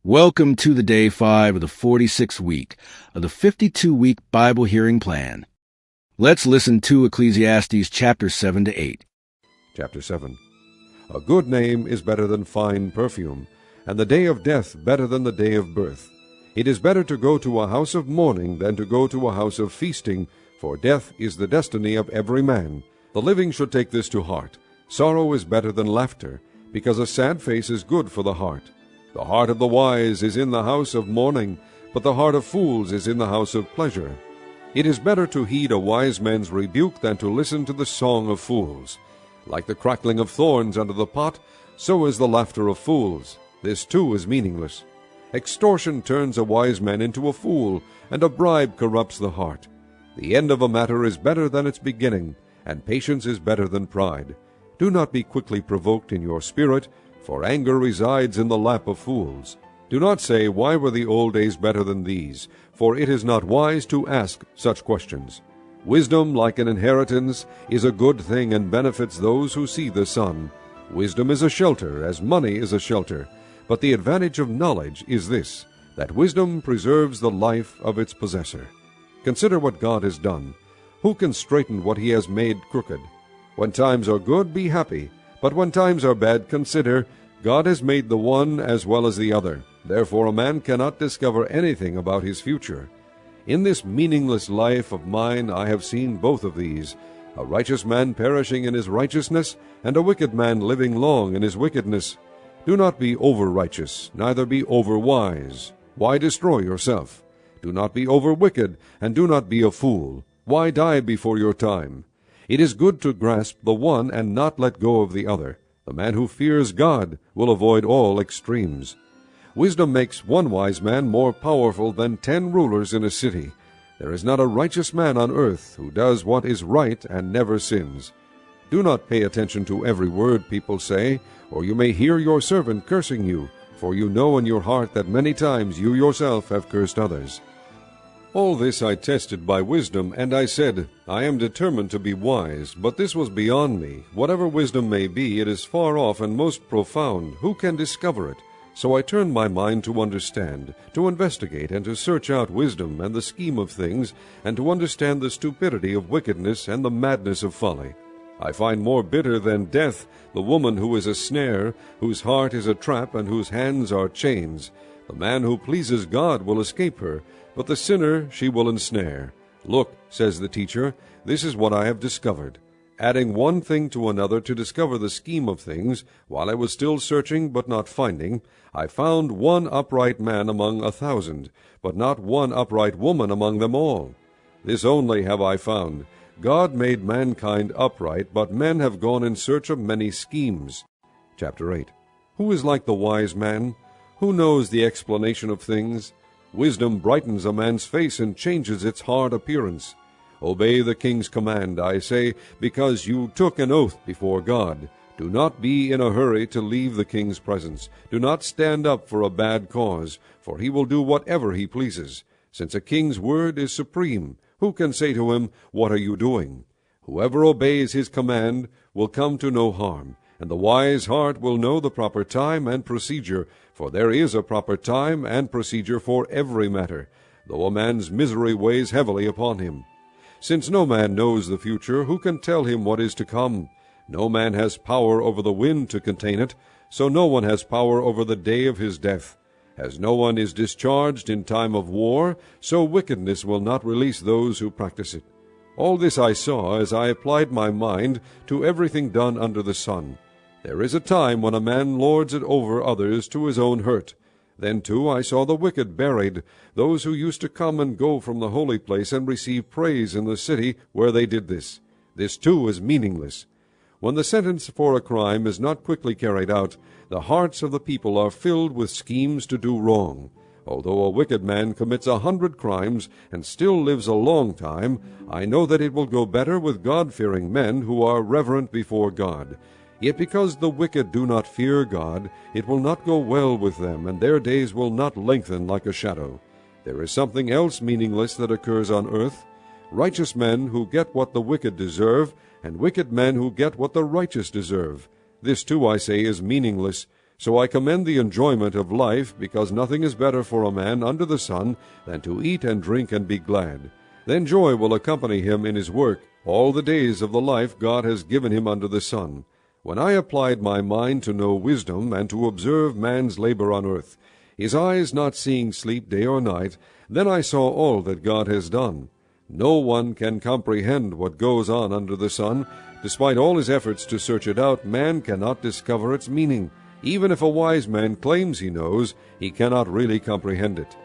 Welcome to the day 5 of the 46th week of the 52-week Bible hearing plan. Let's listen to Ecclesiastes chapter 7 to 8. Chapter 7. A good name is better than fine perfume, and the day of death better than the day of birth. It is better to go to a house of mourning than to go to a house of feasting, for death is the destiny of every man. The living should take this to heart. Sorrow is better than laughter, because a sad face is good for the heart. The heart of the wise is in the house of mourning, but the heart of fools is in the house of pleasure. It is better to heed a wise man's rebuke than to listen to the song of fools. Like the crackling of thorns under the pot, so is the laughter of fools. This too is meaningless. Extortion turns a wise man into a fool, and a bribe corrupts the heart. The end of a matter is better than its beginning, and patience is better than pride. Do not be quickly provoked in your spirit, for anger resides in the lap of fools. Do not say, "Why were the old days better than these?" For it is not wise to ask such questions. Wisdom, like an inheritance, is a good thing and benefits those who see the sun. Wisdom is a shelter, as money is a shelter. But the advantage of knowledge is this, that wisdom preserves the life of its possessor. Consider what God has done. Who can straighten what he has made crooked? When times are good, be happy. But when times are bad, consider, God has made the one as well as the other. Therefore a man cannot discover anything about his future. In this meaningless life of mine I have seen both of these, a righteous man perishing in his righteousness, and a wicked man living long in his wickedness. Do not be over-righteous, neither be over-wise. Why destroy yourself? Do not be over-wicked, and do not be a fool. Why die before your time? It is good to grasp the one and not let go of the other. The man who fears God will avoid all extremes. Wisdom makes one wise man more powerful than 10 rulers in a city. There is not a righteous man on earth who does what is right and never sins. Do not pay attention to every word people say, or you may hear your servant cursing you, for you know in your heart that many times you yourself have cursed others. All this I tested by wisdom, and I said, I am determined to be wise, but this was beyond me. Whatever wisdom may be, it is far off and most profound. Who can discover it? So I turned my mind to understand, to investigate, and to search out wisdom and the scheme of things, and to understand the stupidity of wickedness and the madness of folly. I find more bitter than death the woman who is a snare, whose heart is a trap, and whose hands are chains. The man who pleases God will escape her, but the sinner she will ensnare. Look, says the teacher, this is what I have discovered. Adding one thing to another to discover the scheme of things, while I was still searching but not finding, I found one upright man among 1,000, but not one upright woman among them all. This only have I found. God made mankind upright, but men have gone in search of many schemes. Chapter 8. Who is like the wise man? Who knows the explanation of things? Wisdom brightens a man's face and changes its hard appearance. Obey the king's command, I say, because you took an oath before God. Do not be in a hurry to leave the king's presence. Do not stand up for a bad cause, for he will do whatever he pleases. Since a king's word is supreme, who can say to him, "What are you doing?" Whoever obeys his command will come to no harm, and the wise heart will know the proper time and procedure, for there is a proper time and procedure for every matter, though a man's misery weighs heavily upon him. Since no man knows the future, who can tell him what is to come? No man has power over the wind to contain it, so no one has power over the day of his death. As no one is discharged in time of war, so wickedness will not release those who practice it. All this I saw as I applied my mind to everything done under the sun. There is a time when a man lords it over others to his own hurt. Then, too, I saw the wicked buried, those who used to come and go from the holy place and receive praise in the city where they did this. This, too, is meaningless. When the sentence for a crime is not quickly carried out, the hearts of the people are filled with schemes to do wrong. Although a wicked man commits 100 crimes and still lives a long time, I know that it will go better with God-fearing men who are reverent before God. Yet because the wicked do not fear God, it will not go well with them, and their days will not lengthen like a shadow. There is something else meaningless that occurs on earth. Righteous men who get what the wicked deserve, and wicked men who get what the righteous deserve. This too, I say, is meaningless. So I commend the enjoyment of life, because nothing is better for a man under the sun than to eat and drink and be glad. Then joy will accompany him in his work all the days of the life God has given him under the sun. When I applied my mind to know wisdom, and to observe man's labor on earth, his eyes not seeing sleep day or night, then I saw all that God has done. No one can comprehend what goes on under the sun. Despite all his efforts to search it out, man cannot discover its meaning. Even if a wise man claims he knows, he cannot really comprehend it.